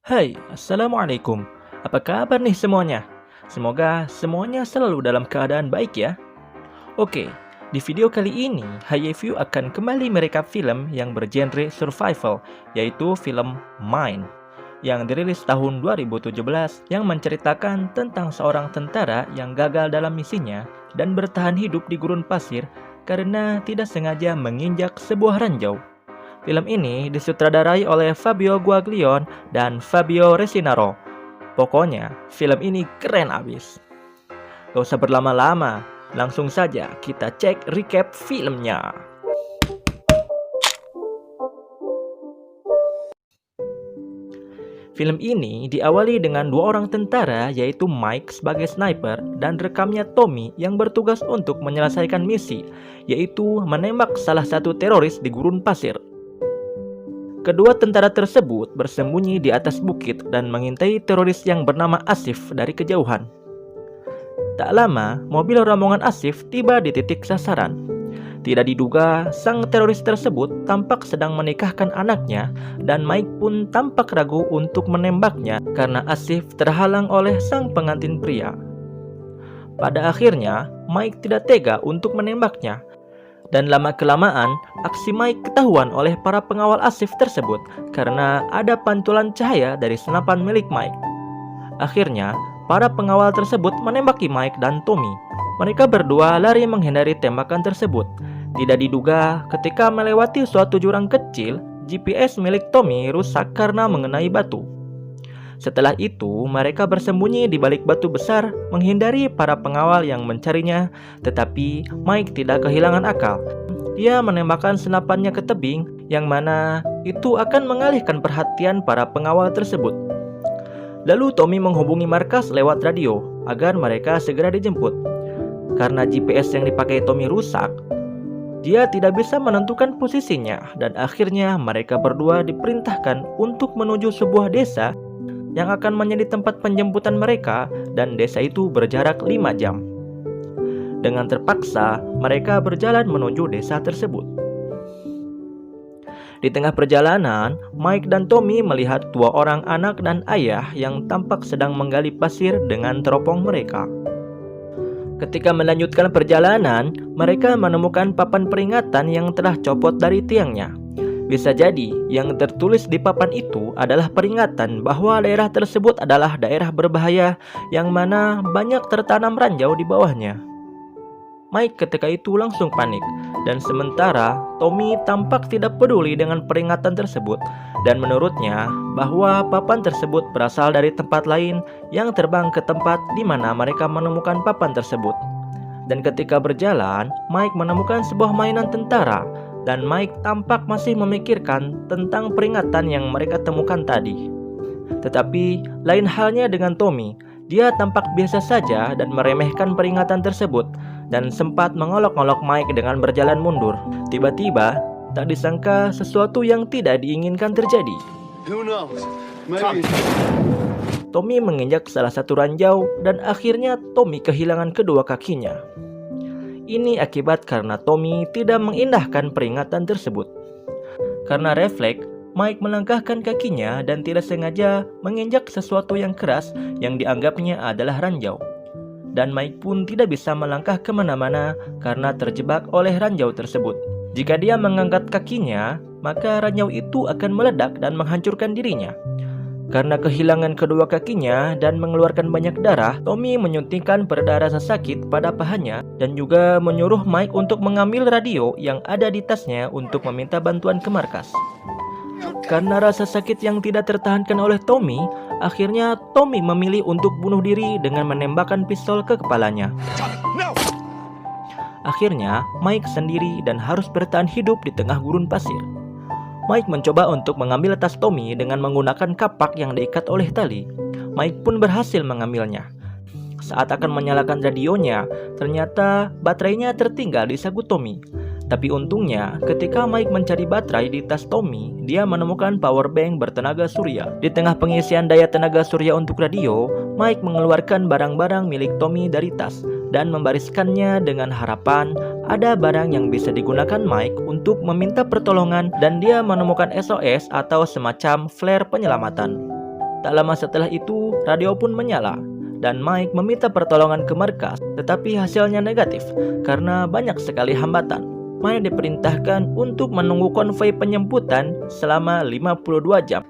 Hai, Assalamualaikum. Apa kabar nih semuanya? Semoga semuanya selalu dalam keadaan baik ya. Oke, di video kali ini, HiView akan kembali merekap film yang bergenre survival, yaitu film Mine, yang dirilis tahun 2017 yang menceritakan tentang seorang tentara yang gagal dalam misinya dan bertahan hidup di gurun pasir karena tidak sengaja menginjak sebuah ranjau. Film ini disutradarai oleh Fabio Guaglione dan Fabio Resinaro. Pokoknya, film ini keren abis. Gak usah berlama-lama, langsung saja kita cek recap filmnya. Film ini diawali dengan dua orang tentara, yaitu Mike sebagai sniper dan rekamnya Tommy yang bertugas untuk menyelesaikan misi, yaitu menembak salah satu teroris di gurun pasir. Kedua tentara tersebut bersembunyi di atas bukit dan mengintai teroris yang bernama Asif dari kejauhan. Tak lama, mobil rombongan Asif tiba di titik sasaran. Tidak diduga, sang teroris tersebut tampak sedang menikahkan anaknya dan Mike pun tampak ragu untuk menembaknya karena Asif terhalang oleh sang pengantin pria. Pada akhirnya, Mike tidak tega untuk menembaknya. Dan lama-kelamaan, aksi Mike ketahuan oleh para pengawal Asif tersebut karena ada pantulan cahaya dari senapan milik Mike. Akhirnya, para pengawal tersebut menembaki Mike dan Tommy. Mereka berdua lari menghindari tembakan tersebut. Tidak diduga, ketika melewati suatu jurang kecil, GPS milik Tommy rusak karena mengenai batu. Setelah itu, mereka bersembunyi di balik batu besar, menghindari para pengawal yang mencarinya. Tetapi Mike tidak kehilangan akal. Dia menembakkan senapannya ke tebing, yang mana itu akan mengalihkan perhatian para pengawal tersebut. Lalu Tommy menghubungi markas lewat radio agar mereka segera dijemput. Karena GPS yang dipakai Tommy rusak, dia tidak bisa menentukan posisinya, dan akhirnya mereka berdua diperintahkan untuk menuju sebuah desa yang akan menjadi tempat penjemputan mereka, dan desa itu berjarak 5 jam. Dengan terpaksa, mereka berjalan menuju desa tersebut. Di tengah perjalanan, Mike dan Tommy melihat dua orang anak dan ayah yang tampak sedang menggali pasir dengan teropong mereka. Ketika melanjutkan perjalanan, mereka menemukan papan peringatan yang telah copot dari tiangnya. Bisa jadi yang tertulis di papan itu adalah peringatan bahwa daerah tersebut adalah daerah berbahaya yang mana banyak tertanam ranjau di bawahnya. Mike ketika itu langsung panik, dan sementara Tommy tampak tidak peduli dengan peringatan tersebut, dan menurutnya bahwa papan tersebut berasal dari tempat lain yang terbang ke tempat di mana mereka menemukan papan tersebut. Dan ketika berjalan, Mike menemukan sebuah mainan tentara, dan Mike tampak masih memikirkan tentang peringatan yang mereka temukan tadi. Tetapi lain halnya dengan Tommy. Dia tampak biasa saja dan meremehkan peringatan tersebut, dan sempat mengolok-olok Mike dengan berjalan mundur. Tiba-tiba, tak disangka sesuatu yang tidak diinginkan terjadi. Tommy menginjak salah satu ranjau, dan akhirnya Tommy kehilangan kedua kakinya. Ini akibat karena Tommy tidak mengindahkan peringatan tersebut. Karena refleks, Mike melangkahkan kakinya dan tidak sengaja menginjak sesuatu yang keras yang dianggapnya adalah ranjau. Dan Mike pun tidak bisa melangkah kemana-mana karena terjebak oleh ranjau tersebut. Jika dia mengangkat kakinya, maka ranjau itu akan meledak dan menghancurkan dirinya. Karena kehilangan kedua kakinya dan mengeluarkan banyak darah, Tommy menyuntikkan pereda rasa sakit pada pahanya dan juga menyuruh Mike untuk mengambil radio yang ada di tasnya untuk meminta bantuan ke markas. Karena rasa sakit yang tidak tertahankan oleh Tommy, akhirnya Tommy memilih untuk bunuh diri dengan menembakkan pistol ke kepalanya. Akhirnya, Mike sendiri dan harus bertahan hidup di tengah gurun pasir. Mike mencoba untuk mengambil tas Tommy dengan menggunakan kapak yang diikat oleh tali. Mike pun berhasil mengambilnya. Saat akan menyalakan radionya, ternyata baterainya tertinggal di saku Tommy. Tapi untungnya, ketika Mike mencari baterai di tas Tommy, dia menemukan power bank bertenaga surya. Di tengah pengisian daya tenaga surya untuk radio, Mike mengeluarkan barang-barang milik Tommy dari tas dan membariskannya dengan harapan ada barang yang bisa digunakan Mike untuk meminta pertolongan, dan dia menemukan SOS atau semacam flare penyelamatan. Tak lama setelah itu, radio pun menyala dan Mike meminta pertolongan ke markas, tetapi hasilnya negatif karena banyak sekali hambatan. Mike diperintahkan untuk menunggu konvoi penjemputan selama 52 jam.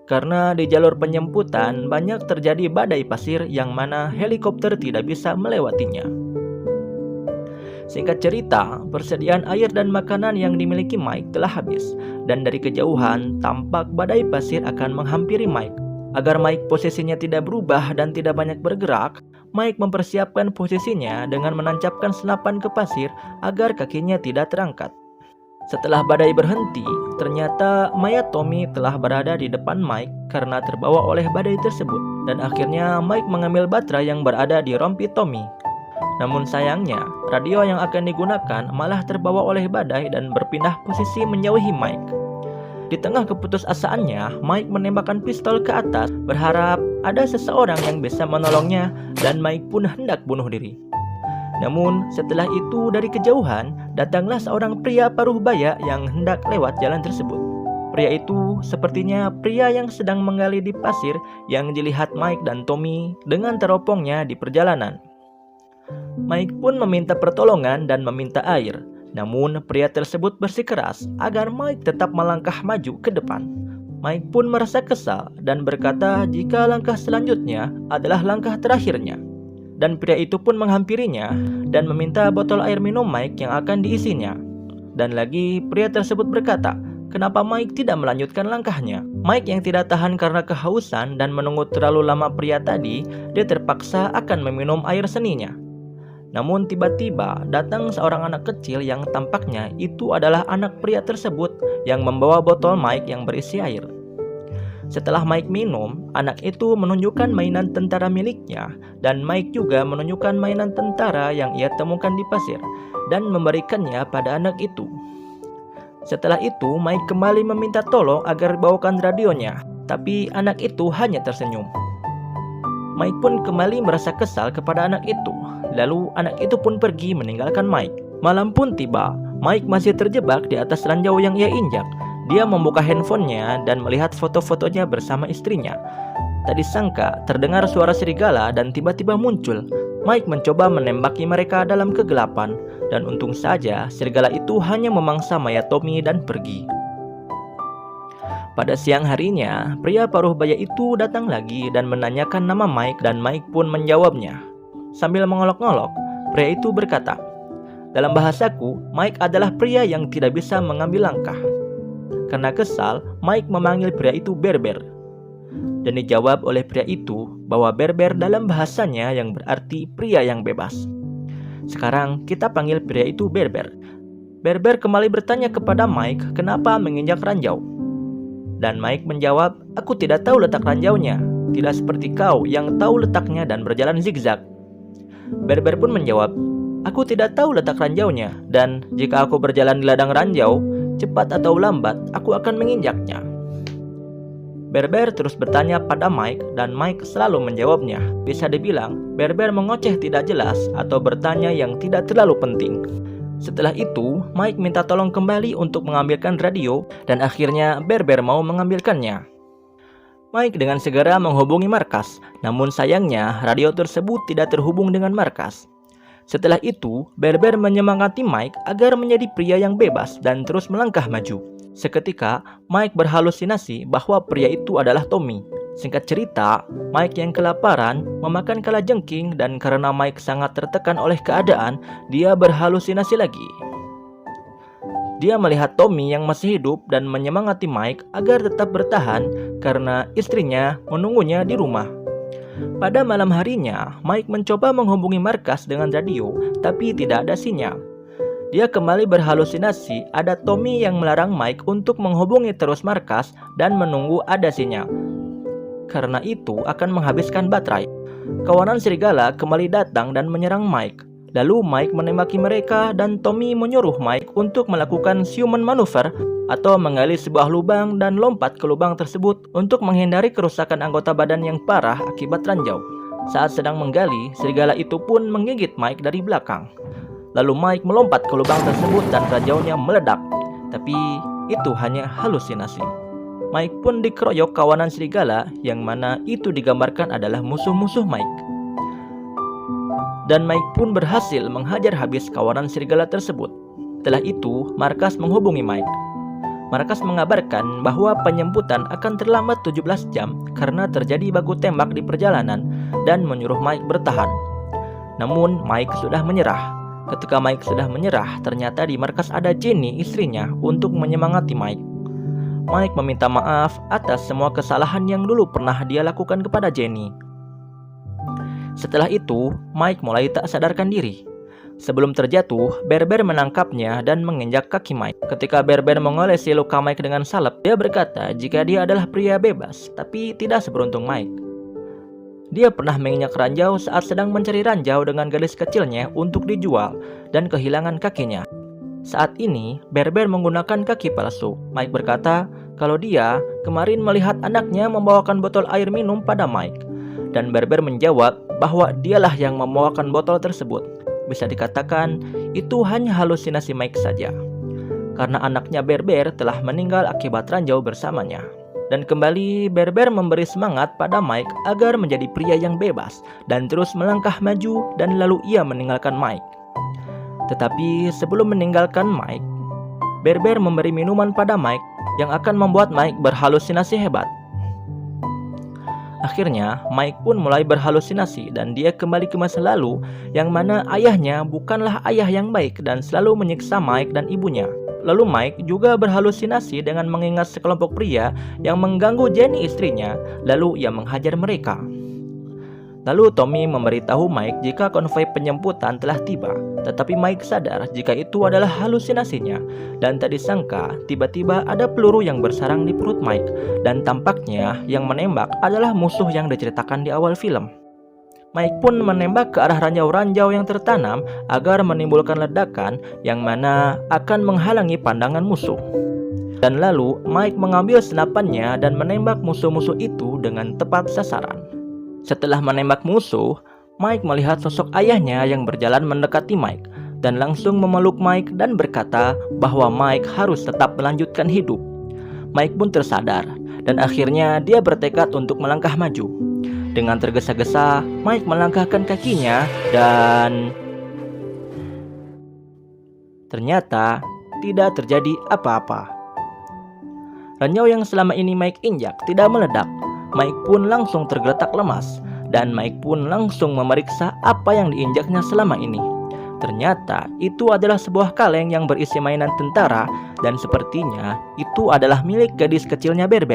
Karena di jalur penjemputan banyak terjadi badai pasir yang mana helikopter tidak bisa melewatinya. Singkat cerita, persediaan air dan makanan yang dimiliki Mike telah habis, dan dari kejauhan tampak badai pasir akan menghampiri Mike. Agar Mike posisinya tidak berubah dan tidak banyak bergerak, Mike mempersiapkan posisinya dengan menancapkan senapan ke pasir agar kakinya tidak terangkat. Setelah badai berhenti, ternyata mayat Tommy telah berada di depan Mike karena terbawa oleh badai tersebut. Dan akhirnya Mike mengambil baterai yang berada di rompi Tommy. Namun sayangnya, radio yang akan digunakan malah terbawa oleh badai dan berpindah posisi menjauhi Mike. Di tengah keputusasaannya, Mike menembakkan pistol ke atas, berharap ada seseorang yang bisa menolongnya, dan Mike pun hendak bunuh diri. Namun setelah itu dari kejauhan datanglah seorang pria paruh baya yang hendak lewat jalan tersebut. Pria itu sepertinya pria yang sedang menggali di pasir yang dilihat Mike dan Tommy dengan teropongnya di perjalanan. Mike pun meminta pertolongan dan meminta air. Namun pria tersebut bersikeras agar Mike tetap melangkah maju ke depan. Mike pun merasa kesal dan berkata jika langkah selanjutnya adalah langkah terakhirnya. Dan pria itu pun menghampirinya dan meminta botol air minum Mike yang akan diisinya. Dan lagi pria tersebut berkata, kenapa Mike tidak melanjutkan langkahnya? Mike yang tidak tahan karena kehausan dan menunggu terlalu lama pria tadi, dia terpaksa akan meminum air seninya. Namun tiba-tiba datang seorang anak kecil yang tampaknya itu adalah anak pria tersebut yang membawa botol Mike yang berisi air. Setelah Mike minum, anak itu menunjukkan mainan tentara miliknya dan Mike juga menunjukkan mainan tentara yang ia temukan di pasir dan memberikannya pada anak itu. Setelah itu, Mike kembali meminta tolong agar bawakan radionya, tapi anak itu hanya tersenyum. Mike pun kembali merasa kesal kepada anak itu. Lalu anak itu pun pergi meninggalkan Mike. Malam pun tiba, Mike masih terjebak di atas ranjau yang ia injak. Dia membuka handphonenya dan melihat foto-fotonya bersama istrinya. Tak disangka terdengar suara serigala dan tiba-tiba muncul. Mike mencoba menembaki mereka dalam kegelapan. Dan untung saja serigala itu hanya memangsa mayat Tommy dan pergi. Pada siang harinya, pria paruh baya itu datang lagi dan menanyakan nama Mike dan Mike pun menjawabnya. Sambil mengolok-ngolok, pria itu berkata, dalam bahasaku, Mike adalah pria yang tidak bisa mengambil langkah. Karena kesal, Mike memanggil pria itu Berber. Dan dijawab oleh pria itu bahwa Berber dalam bahasanya yang berarti pria yang bebas. Sekarang kita panggil pria itu Berber. Berber kembali bertanya kepada Mike kenapa menginjak ranjau. Dan Mike menjawab, aku tidak tahu letak ranjaunya. Tidak seperti kau yang tahu letaknya dan berjalan zigzag. Berber pun menjawab, aku tidak tahu letak ranjaunya. Dan jika aku berjalan di ladang ranjau, cepat atau lambat, aku akan menginjaknya. Berber terus bertanya pada Mike dan Mike selalu menjawabnya. Bisa dibilang, Berber mengoceh tidak jelas atau bertanya yang tidak terlalu penting. Setelah itu, Mike minta tolong kembali untuk mengambilkan radio dan akhirnya Berber mau mengambilkannya. Mike dengan segera menghubungi markas, namun sayangnya radio tersebut tidak terhubung dengan markas. Setelah itu, Berber menyemangati Mike agar menjadi pria yang bebas dan terus melangkah maju. Seketika, Mike berhalusinasi bahwa pria itu adalah Tommy. Singkat cerita, Mike yang kelaparan memakan kalajengking dan karena Mike sangat tertekan oleh keadaan, dia berhalusinasi lagi. Dia melihat Tommy yang masih hidup dan menyemangati Mike agar tetap bertahan karena istrinya menunggunya di rumah. Pada malam harinya, Mike mencoba menghubungi markas dengan radio, tapi tidak ada sinyal. Dia kembali berhalusinasi ada Tommy yang melarang Mike untuk menghubungi terus markas dan menunggu ada sinyal. Karena itu akan menghabiskan baterai. Kawanan serigala kembali datang dan menyerang Mike. Lalu Mike menembaki mereka dan Tommy menyuruh Mike untuk melakukan human maneuver atau menggali sebuah lubang dan lompat ke lubang tersebut untuk menghindari kerusakan anggota badan yang parah akibat ranjau. Saat sedang menggali, serigala itu pun menggigit Mike dari belakang. Lalu Mike melompat ke lubang tersebut dan ranjaunya meledak. Tapi itu hanya halusinasi. Mike pun dikeroyok kawanan serigala yang mana itu digambarkan adalah musuh-musuh Mike. Dan Mike pun berhasil menghajar habis kawanan serigala tersebut. Setelah itu, Marcus menghubungi Mike. Marcus mengabarkan bahwa penjemputan akan terlambat 17 jam karena terjadi baku tembak di perjalanan dan menyuruh Mike bertahan. Namun Mike sudah menyerah. Ketika Mike sudah menyerah, ternyata di markas ada Jenny, istrinya, untuk menyemangati Mike. Mike meminta maaf atas semua kesalahan yang dulu pernah dia lakukan kepada Jenny. Setelah itu, Mike mulai tak sadarkan diri. Sebelum terjatuh, Bear menangkapnya dan menginjak kaki Mike. Ketika Bear mengolesi luka Mike dengan salep, dia berkata jika dia adalah pria bebas, tapi tidak seberuntung Mike. Dia pernah menginjak ranjau saat sedang mencari ranjau dengan gadis kecilnya untuk dijual dan kehilangan kakinya. Saat ini, Bear menggunakan kaki palsu. Mike berkata kalau dia kemarin melihat anaknya membawakan botol air minum pada Mike. Dan Bear menjawab bahwa dialah yang membawakan botol tersebut. Bisa dikatakan itu hanya halusinasi Mike saja, karena anaknya Bear telah meninggal akibat ranjau bersamanya. Dan kembali Bear memberi semangat pada Mike agar menjadi pria yang bebas dan terus melangkah maju, dan lalu ia meninggalkan Mike. Tetapi sebelum meninggalkan Mike, Bear memberi minuman pada Mike yang akan membuat Mike berhalusinasi hebat. Akhirnya, Mike pun mulai berhalusinasi dan dia kembali ke masa lalu yang mana ayahnya bukanlah ayah yang baik dan selalu menyiksa Mike dan ibunya. Lalu Mike juga berhalusinasi dengan mengingat sekelompok pria yang mengganggu Jenny, istrinya, lalu ia menghajar mereka. Lalu Tommy memberitahu Mike jika konvoi penjemputan telah tiba, tetapi Mike sadar jika itu adalah halusinasinya, dan tak disangka tiba-tiba ada peluru yang bersarang di perut Mike, dan tampaknya yang menembak adalah musuh yang diceritakan di awal film. Mike pun menembak ke arah ranjau-ranjau yang tertanam agar menimbulkan ledakan yang mana akan menghalangi pandangan musuh. Dan lalu Mike mengambil senapannya dan menembak musuh-musuh itu dengan tepat sasaran. Setelah menembak musuh, Mike melihat sosok ayahnya yang berjalan mendekati Mike dan langsung memeluk Mike dan berkata bahwa Mike harus tetap melanjutkan hidup. Mike pun tersadar dan akhirnya dia bertekad untuk melangkah maju. Dengan tergesa-gesa, Mike melangkahkan kakinya dan ternyata tidak terjadi apa-apa. Ranjau yang selama ini Mike injak tidak meledak. Mike pun langsung tergeletak lemas, dan Mike pun langsung memeriksa apa yang diinjaknya selama ini. Ternyata itu adalah sebuah kaleng yang berisi mainan tentara, dan sepertinya itu adalah milik gadis kecilnya Bear.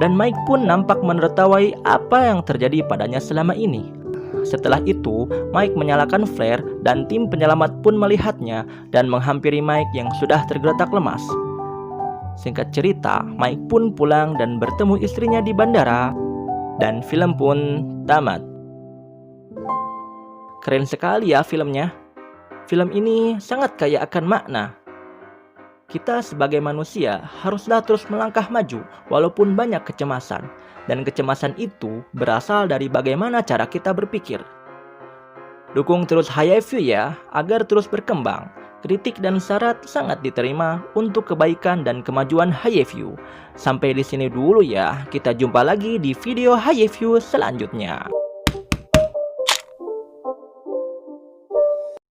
Dan Mike pun nampak menertawai apa yang terjadi padanya selama ini. Setelah itu, Mike menyalakan flare dan tim penyelamat pun melihatnya dan menghampiri Mike yang sudah tergeletak lemas. Singkat cerita, Mike pun pulang dan bertemu istrinya di bandara, dan film pun tamat. Keren sekali ya filmnya. Film ini sangat kaya akan makna. Kita sebagai manusia haruslah terus melangkah maju walaupun banyak kecemasan, dan kecemasan itu berasal dari bagaimana cara kita berpikir. Dukung terus HiFU ya, agar terus berkembang. Kritik dan syarat sangat diterima untuk kebaikan dan kemajuan HiFU. Sampai di sini dulu ya, kita jumpa lagi di video HiFU selanjutnya.